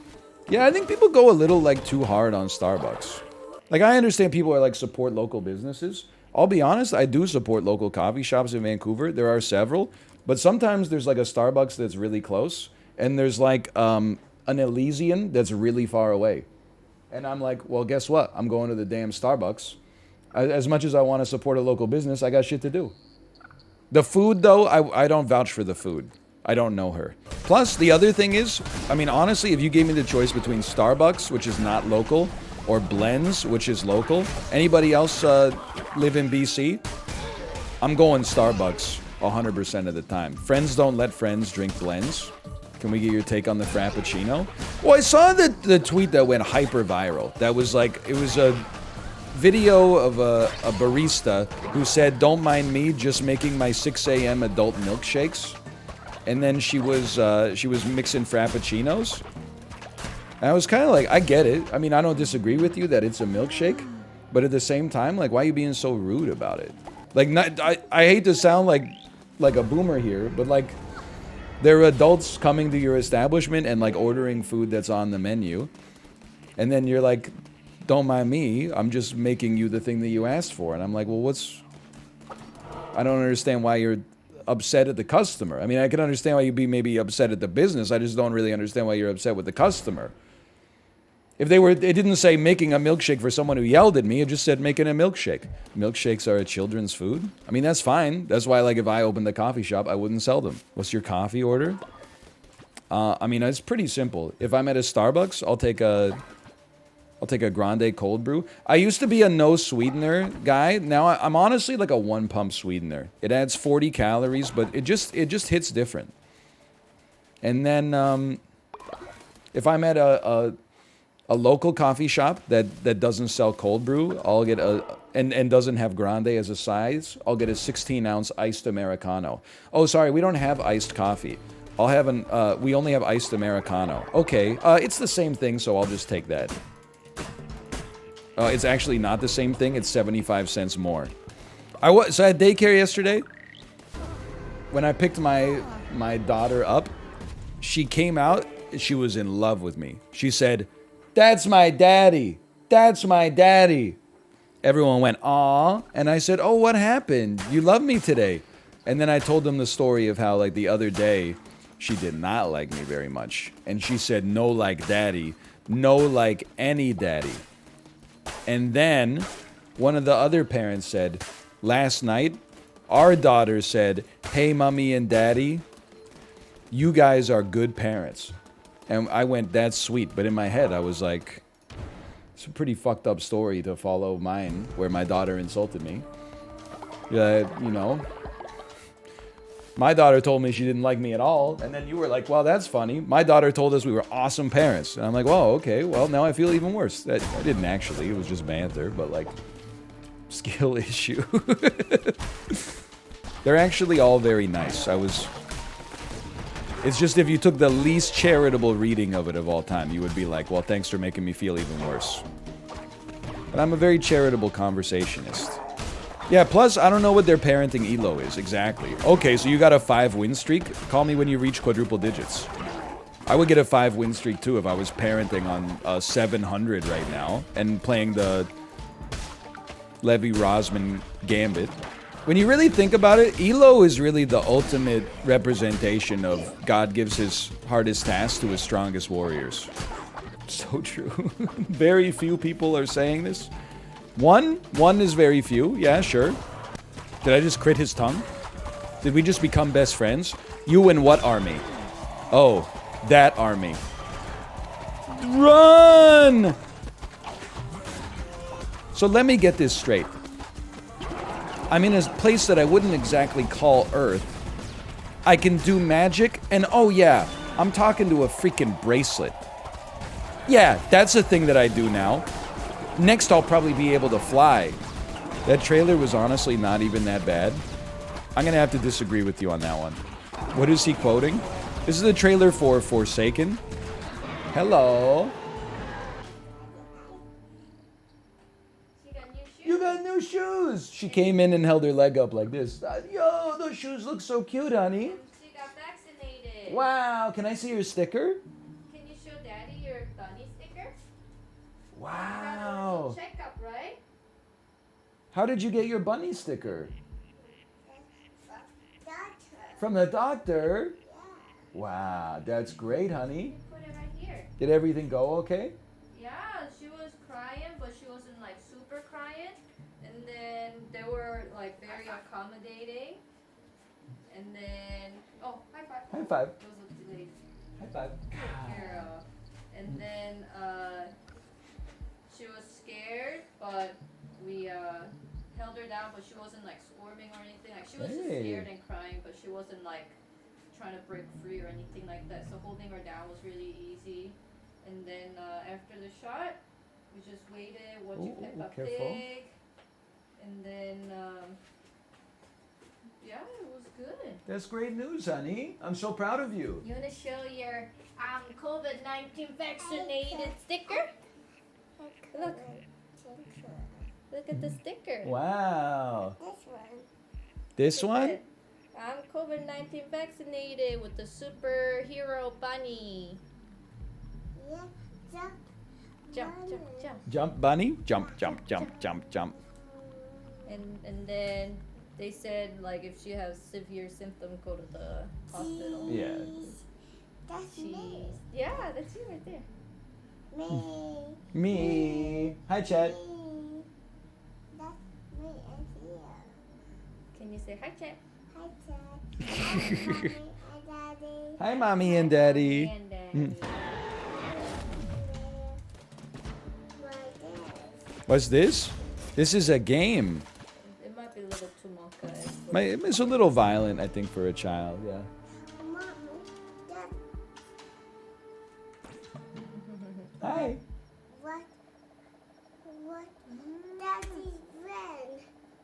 Yeah, I think people go a little, like, too hard on Starbucks. Like, I understand people are like, support local businesses. I'll be honest, I do support local coffee shops in Vancouver. There are several, but sometimes there's like a Starbucks that's really close, and there's like an Elysian that's really far away. And I'm like, well, guess what? I'm going to the damn Starbucks. As much as I want to support a local business, I got shit to do. The food, though, I don't vouch for the food. I don't know her. Plus, the other thing is, I mean, honestly, if you gave me the choice between Starbucks, which is not local, or Blends, which is local. Anybody else live in BC? I'm going Starbucks 100% of the time. Friends don't let friends drink Blends. Can we get your take on the Frappuccino? Well, I saw the tweet that went hyper viral. That was like, it was a video of a barista who said, don't mind me just making my 6 a.m. adult milkshakes. And then she was mixing Frappuccinos. And I was kind of like, I get it. I mean, I don't disagree with you that it's a milkshake. But at the same time, like, why are you being so rude about it? Like, I hate to sound like a boomer here, but, like, there are adults coming to your establishment and, like, ordering food that's on the menu. And then you're like, don't mind me. I'm just making you the thing that you asked for. And I'm like, well, I don't understand why you're upset at the customer. I mean, I can understand why you'd be maybe upset at the business. I just don't really understand why you're upset with the customer. If it didn't say making a milkshake for someone who yelled at me, it just said making a milkshake. Milkshakes are a children's food. I mean, that's fine. That's why, like, if I opened a coffee shop, I wouldn't sell them. What's your coffee order? I mean, it's pretty simple. If I'm at a Starbucks, I'll take a grande cold brew. I used to be a no sweetener guy. Now I'm honestly like a 1-pump sweetener. It adds 40 calories, but it just hits different. And then if I'm at a local coffee shop that doesn't sell cold brew, I'll get and doesn't have grande as a size, I'll get a 16-ounce iced Americano. Oh, sorry, we don't have iced coffee. I'll have we only have iced Americano. Okay, it's the same thing, so I'll just take that. It's actually not the same thing. It's 75 cents more. So I had daycare yesterday. When I picked my daughter up, she came out. She was in love with me. She said, "That's my daddy. That's my daddy." Everyone went, "Aw." And I said, "Oh, what happened? You love me today." And then I told them the story of how, like, the other day, she did not like me very much. And she said, "No like daddy. No like any daddy." And then one of the other parents said, "Last night, our daughter said, 'Hey, mommy and daddy, you guys are good parents.'" And I went, "That's sweet." But in my head, I was like, it's a pretty fucked up story to follow mine, where my daughter insulted me. You know, my daughter told me she didn't like me at all. And then you were like, "Well, that's funny. My daughter told us we were awesome parents." And I'm like, "Well, okay. Well, now I feel even worse." I didn't actually. It was just banter, but, like, skill issue. They're actually all very nice. It's just if you took the least charitable reading of it of all time, you would be like, well, thanks for making me feel even worse. But I'm a very charitable conversationist. Yeah, plus, I don't know what their parenting elo is, exactly. Okay, so you got a 5-win streak? Call me when you reach quadruple digits. I would get a 5-win streak, too, if I was parenting on a 700 right now, and playing the Levi Rosman Gambit. When you really think about it, elo is really the ultimate representation of God gives his hardest tasks to his strongest warriors. So true. Very few people are saying this. One is very few. Yeah, sure. Did I just crit his tongue? Did we just become best friends? You and what army? Oh, that army. Run! So let me get this straight. I'm in a place that I wouldn't exactly call Earth. I can do magic, and oh yeah, I'm talking to a freaking bracelet. Yeah, that's a thing that I do now. Next, I'll probably be able to fly. That trailer was honestly not even that bad. I'm gonna have to disagree with you on that one. What is he quoting? This is the trailer for Forspoken. Hello. You got new shoes! She came in and held her leg up like this. Yo, those shoes look so cute, honey. She got vaccinated. Wow, can I see your sticker? Can you show Daddy your bunny sticker? Wow. Checkup, right? How did you get your bunny sticker? Doctor. From the doctor? Wow, that's great, honey. Put it right here. Did everything go okay? Yeah, she was crying, but she wasn't like super crying. And then they were like very accommodating. And then, oh, high five. High five. Those are delayed. High five. Girl. And then she was scared, but we held her down, but she wasn't like squirming or anything. Like she was just scared and crying, but she wasn't like trying to break free or anything like that. So holding her down was really easy. And then after the shot, we just waited, watched Peppa Pig. And then, yeah, it was good. That's great news, honey. I'm so proud of you. You want to show your COVID-19 vaccinated sticker? Look. Look at the sticker. Wow. This one. This one? I'm COVID-19 vaccinated with the superhero bunny. Yeah, jump. Jump, jump, jump. Jump, bunny. Jump, jump, jump, jump, jump. And then they said like if she has severe symptoms, go to the hospital. Yeah. That's me. Yeah, that's you right there. Me. Me. Hi, Chad. Me. That's me and here. Can you say hi, Chat? Hi, Mommy and Daddy. Hi, Mommy and Daddy. And Daddy. What's this? This is a game. It might be a little too mocha. It's a little violent, I think, for a child, yeah. Mommy, Dad, Hi. what?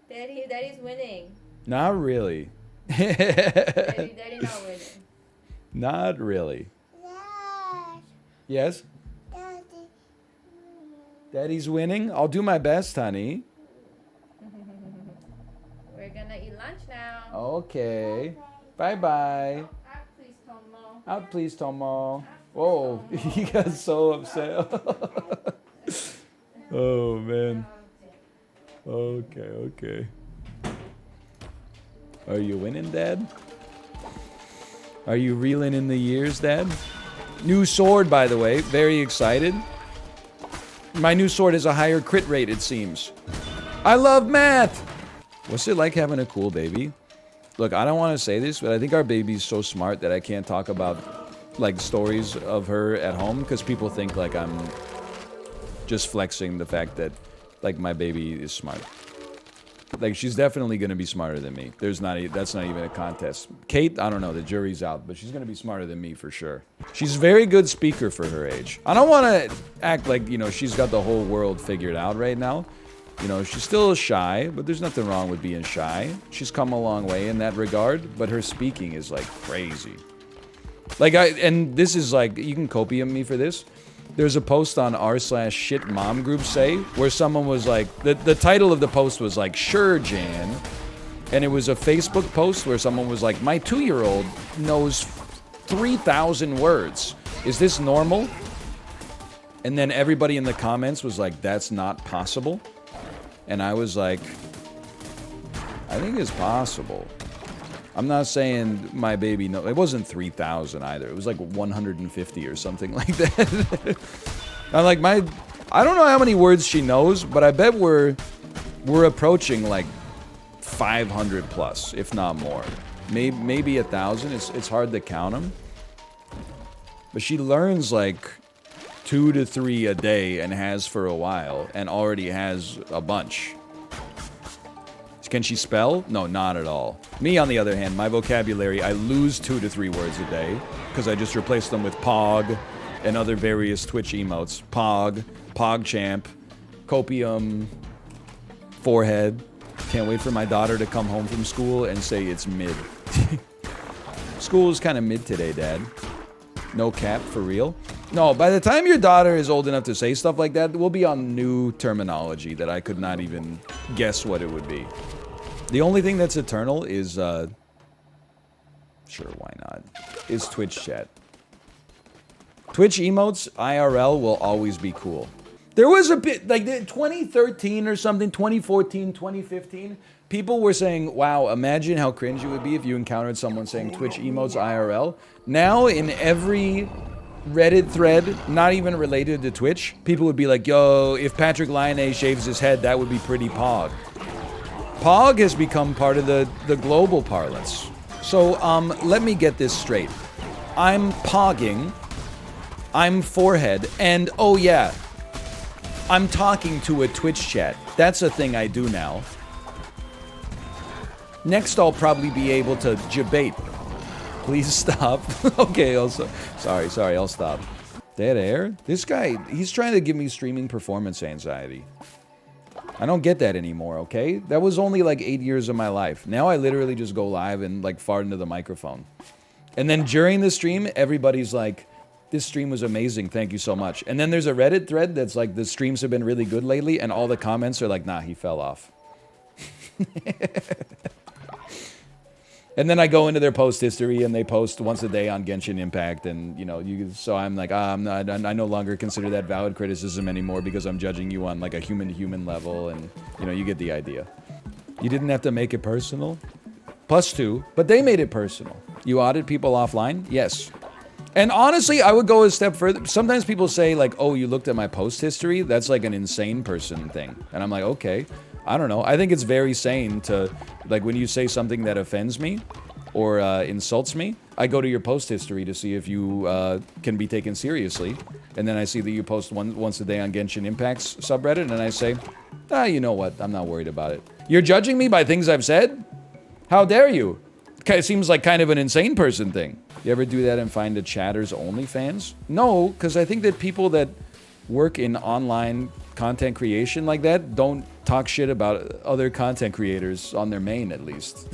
Daddy's winning. Not really. Daddy not winning. Not really. Dad, Yes? Daddy. Daddy's winning? I'll do my best, honey. We're gonna eat lunch now. Okay. Bye-bye. Out, please, Tomo. Out, please, Tomo. Whoa, he got so upset. Oh, man. Okay. Are you winning, Dad? Are you reeling in the years, Dad? New sword, by the way. Very excited. My new sword has a higher crit rate, it seems. I love math! What's it like having a cool baby? Look, I don't want to say this, but I think our baby's so smart that I can't talk about, like, stories of her at home, because people think, like, I'm just flexing the fact that, like, my baby is smart. Like, she's definitely going to be smarter than me. That's not even a contest. Kate, I don't know, the jury's out, but she's going to be smarter than me for sure. She's a very good speaker for her age. I don't want to act like, you know, she's got the whole world figured out right now. You know, she's still shy, but there's nothing wrong with being shy. She's come a long way in that regard, but her speaking is, like, crazy. Like, and this is like, you can copy me for this. There's a post on r/shit mom group say, where someone was like, the title of the post was like, sure, Jan. And it was a Facebook post where someone was like, my 2-year-old knows 3,000 words. Is this normal? And then everybody in the comments was like, that's not possible. And I was like, I think it's possible. I'm not saying my baby, no, it wasn't 3,000 either. It was like 150 or something like that. I'm like, I don't know how many words she knows, but I bet we're approaching like 500 plus, if not more. Maybe 1,000. It's hard to count them. But she learns like 2 to 3 a day and has for a while and already has a bunch. Can she spell? No, not at all. Me, on the other hand, my vocabulary, I lose 2 to 3 words a day because I just replace them with Pog and other various Twitch emotes. Pog, PogChamp, Copium, Forehead. Can't wait for my daughter to come home from school and say it's mid. School is kind of mid today, Dad. No cap, for real? No, by the time your daughter is old enough to say stuff like that, we'll be on new terminology that I could not even guess what it would be. The only thing that's eternal is, sure, why not, is Twitch chat. Twitch emotes, IRL, will always be cool. There was a bit, like 2013 or something, 2014, 2015, people were saying, wow, imagine how cringe it would be if you encountered someone saying Twitch emotes IRL. Now, in every Reddit thread, not even related to Twitch, people would be like, yo, if Patrick Lyonnais shaves his head, that would be pretty Pog. Pog has become part of the global parlance. So, let me get this straight. I'm pogging, I'm Forehead, and oh yeah, I'm talking to a Twitch chat. That's a thing I do now. Next, I'll probably be able to debate. Please stop. Okay, also, sorry, I'll stop. Dead air? This guy, he's trying to give me streaming performance anxiety. I don't get that anymore, okay? That was only like 8 years of my life. Now I literally just go live and like fart into the microphone. And then during the stream, everybody's like, this stream was amazing, thank you so much. And then there's a Reddit thread that's like, the streams have been really good lately, and all the comments are like, nah, he fell off. And then I go into their post history and they post once a day on Genshin Impact, and you know, so I'm like, I no longer consider that valid criticism anymore because I'm judging you on like a human-to-human level, and you know, you get the idea. You didn't have to make it personal. +2, but they made it personal. You audit people offline? Yes. And honestly, I would go a step further. Sometimes people say like, oh, you looked at my post history? That's like an insane person thing. And I'm like, okay. I don't know. I think it's very sane to, like, when you say something that offends me or insults me, I go to your post history to see if you can be taken seriously. And then I see that you post once a day on Genshin Impact's subreddit, and I say, you know what? I'm not worried about it. You're judging me by things I've said? How dare you? It seems like kind of an insane person thing. You ever do that and find a chatter's OnlyFans? No, because I think that people that work in online content creation like that don't talk shit about other content creators on their main, at least.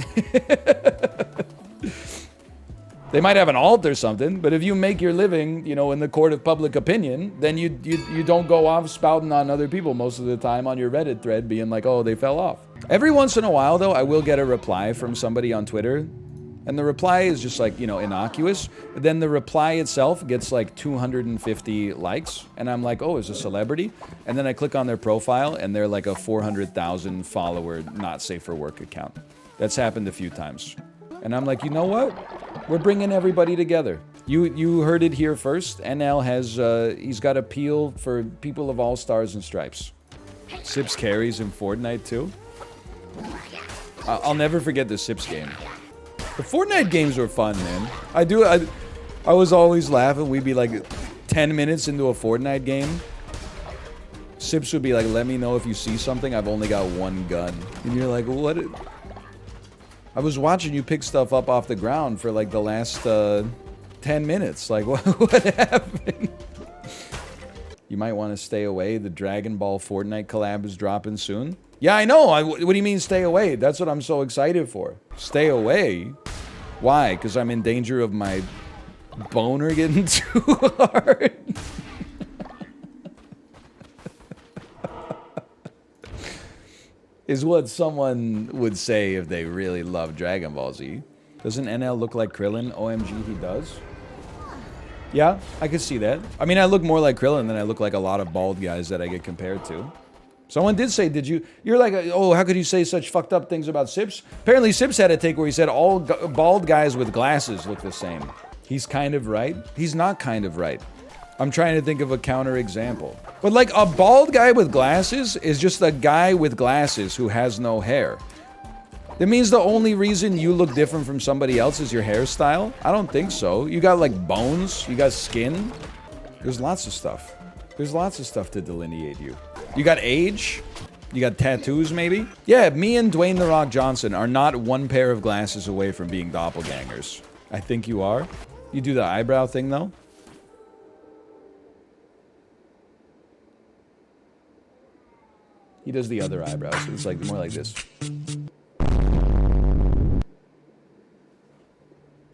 They might have an alt or something, but if you make your living, you know, in the court of public opinion, then you don't go off spouting on other people most of the time on your Reddit thread being like, oh, they fell off. Every once in a while, though, I will get a reply from somebody on Twitter, and the reply is just like, you know, innocuous. But then the reply itself gets like 250 likes, and I'm like, oh, it's a celebrity? And then I click on their profile, and they're like a 400,000 follower, not safe for work account. That's happened a few times. And I'm like, you know what? We're bringing everybody together. You heard it here first. NL has, he's got appeal for people of all stars and stripes. Sips carries in Fortnite too. I'll never forget the Sips game. The Fortnite games were fun, man. I was always laughing. We'd be like 10 minutes into a Fortnite game. Sips would be like, let me know if you see something. I've only got one gun. And you're like, what? I was watching you pick stuff up off the ground for like the last 10 minutes. Like, what happened? You might want to stay away. The Dragon Ball Fortnite collab is dropping soon. Yeah, I know. What do you mean stay away? That's what I'm so excited for. Stay away? Why? Because I'm in danger of my Boner getting too hard. Is what someone would say if they really love Dragon Ball Z. Doesn't NL look like Krillin? OMG, he does. Yeah, I could see that. I mean, I look more like Krillin than I look like a lot of bald guys that I get compared to. Someone did say, you're like, oh, how could you say such fucked up things about Sips? Apparently Sips had a take where he said all bald guys with glasses look the same. He's kind of right. He's not kind of right. I'm trying to think of a counter example. But like a bald guy with glasses is just a guy with glasses who has no hair. That means the only reason you look different from somebody else is your hairstyle? I don't think so. You got like bones, you got skin. There's lots of stuff. There's lots of stuff to delineate you. You got age? You got tattoos maybe? Yeah, me and Dwayne "The Rock" Johnson are not one pair of glasses away from being doppelgangers. I think you are. You do the eyebrow thing though? He does the other eyebrows. It's like more like this.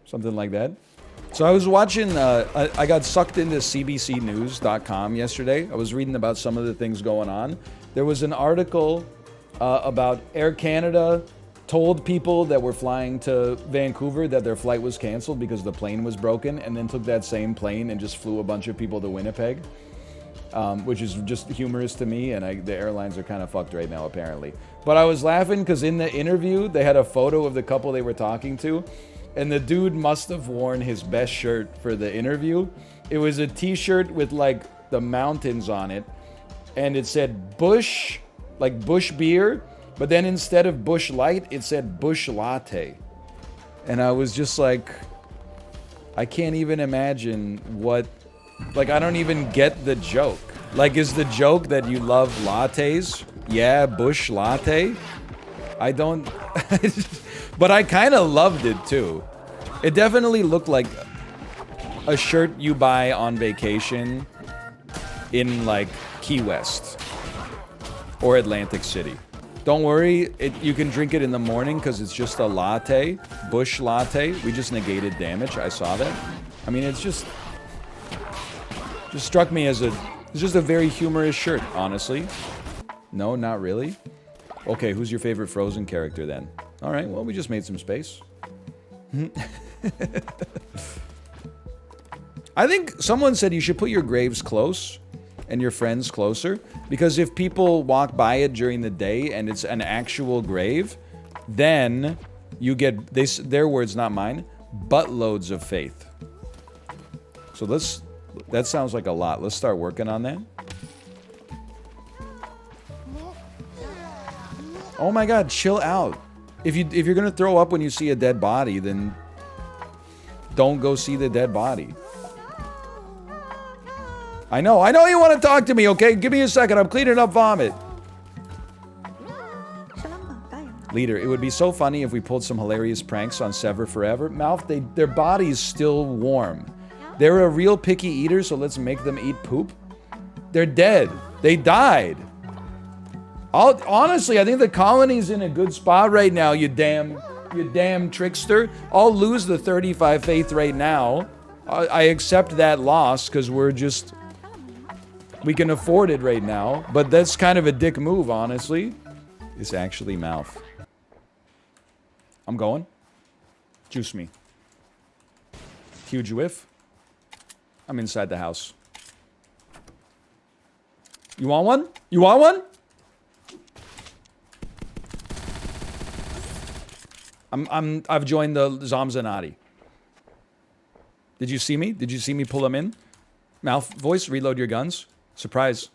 Something like that. So I was watching, I got sucked into cbcnews.com yesterday. I was reading about some of the things going on. There was an article about Air Canada told people that were flying to Vancouver that their flight was canceled because the plane was broken, and then took that same plane and just flew a bunch of people to Winnipeg. Which is just humorous to me, and the airlines are kind of fucked right now, apparently. But I was laughing because in the interview, they had a photo of the couple they were talking to, and the dude must have worn his best shirt for the interview. It was a t-shirt with, like, the mountains on it, and it said Bush, like Bush beer, but then instead of Bush Light, it said Bush Latte. And I was just like, I can't even imagine what... Like, I don't even get the joke. Like, is the joke that you love lattes? Yeah, Bush Latte? I don't... But I kind of loved it, too. It definitely looked like a shirt you buy on vacation in, like, Key West. Or Atlantic City. Don't worry, you can drink it in the morning because it's just a latte. Bush Latte. We just negated damage. I saw that. I mean, it's just struck me as it's just a very humorous shirt, honestly. No, not really. Okay, who's your favorite Frozen character then? All right, well, we just made some space. I think someone said you should put your graves close and your friends closer, because if people walk by it during the day and it's an actual grave, then you get, their words, not mine, buttloads of faith. So that sounds like a lot. Let's start working on that. Oh my god, chill out. If you're gonna throw up when you see a dead body, then don't go see the dead body. I know you want to talk to me, okay? Give me a second, I'm cleaning up vomit. Leader, it would be so funny if we pulled some hilarious pranks on Sever Forever. MALF, their body's still warm. They're a real picky eater, so let's make them eat poop. They're dead. They died. Honestly, I think the colony's in a good spot right now, you damn trickster. I'll lose the 35 faith right now. I accept that loss because we can afford it right now. But that's kind of a dick move, honestly. It's actually MALF. I'm going. Juice me. Huge whiff. I'm inside the house. You want one? You want one? I've joined the Zomzanati. Did you see me? Did you see me pull them in? MALF voice, reload your guns. Surprise.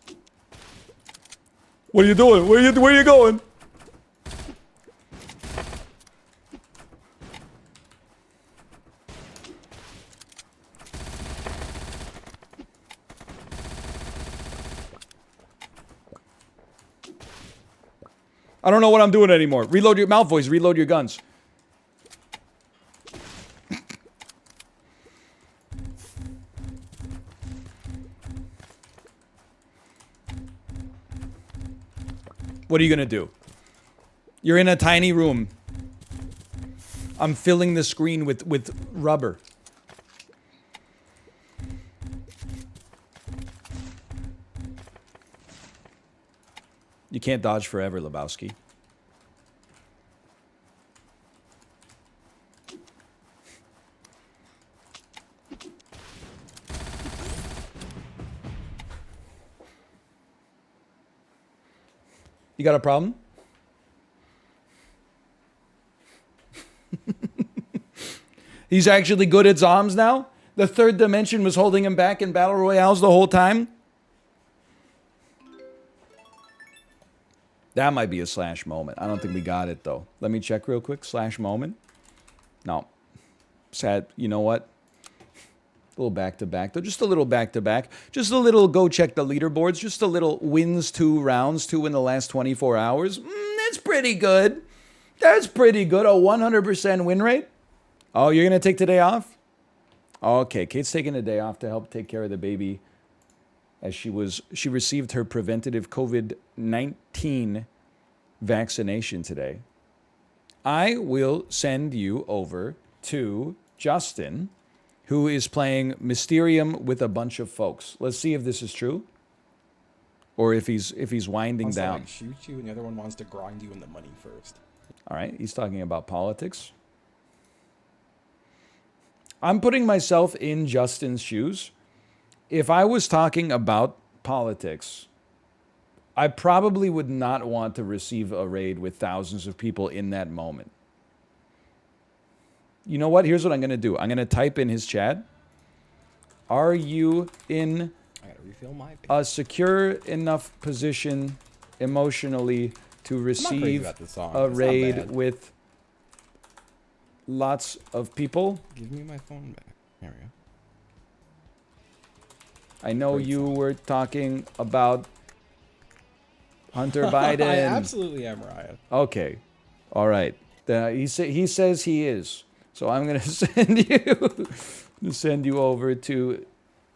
What are you doing? Where are you going? I don't know what I'm doing anymore. Reload your MALF voice, reload your guns. What are you gonna do? You're in a tiny room. I'm filling the screen with rubber. You can't dodge forever, Lebowski. You got a problem? He's actually good at zombs now? The third dimension was holding him back in battle royales the whole time? That might be a slash moment. I don't think we got it, though. Let me check real quick. Slash moment. No. Sad. You know what? A little back-to-back, though. Just a little back-to-back. Just a little go check the leaderboards. Just a little wins 2 rounds, 2 in the last 24 hours. That's pretty good. That's pretty good. A 100% win rate. Oh, you're going to take today off? Okay, Kate's taking a day off to help take care of the baby as she received her preventative COVID-19 vaccination today. I will send you over to Justin, who is playing Mysterium with a bunch of folks. Let's see if this is true, or if he's winding down. Like shoot you, and the other one wants to grind you in the money first. All right, he's talking about politics. I'm putting myself in Justin's shoes. If I was talking about politics, I probably would not want to receive a raid with thousands of people in that moment. You know what? Here's what I'm going to do. I'm going to type in his chat. Are you in a secure enough position emotionally to receive a raid with lots of people? Give me my phone back. There we go. I know you were talking about Hunter Biden. I absolutely am, Ryan. Okay. All right. He says he is. So I'm going to send you over to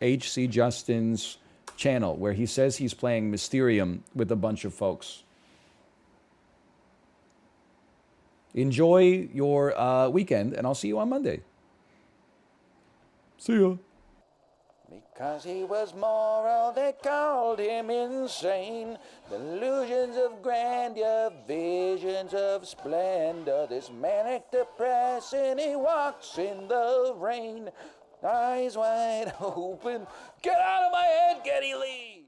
HC Justin's channel where he says he's playing Mysterium with a bunch of folks. Enjoy your weekend, and I'll see you on Monday. See ya. Because he was moral, they called him insane. Delusions of grandeur, visions of splendor. This manic depressing, he walks in the rain. Eyes wide open. Get out of my head, Geddy Lee!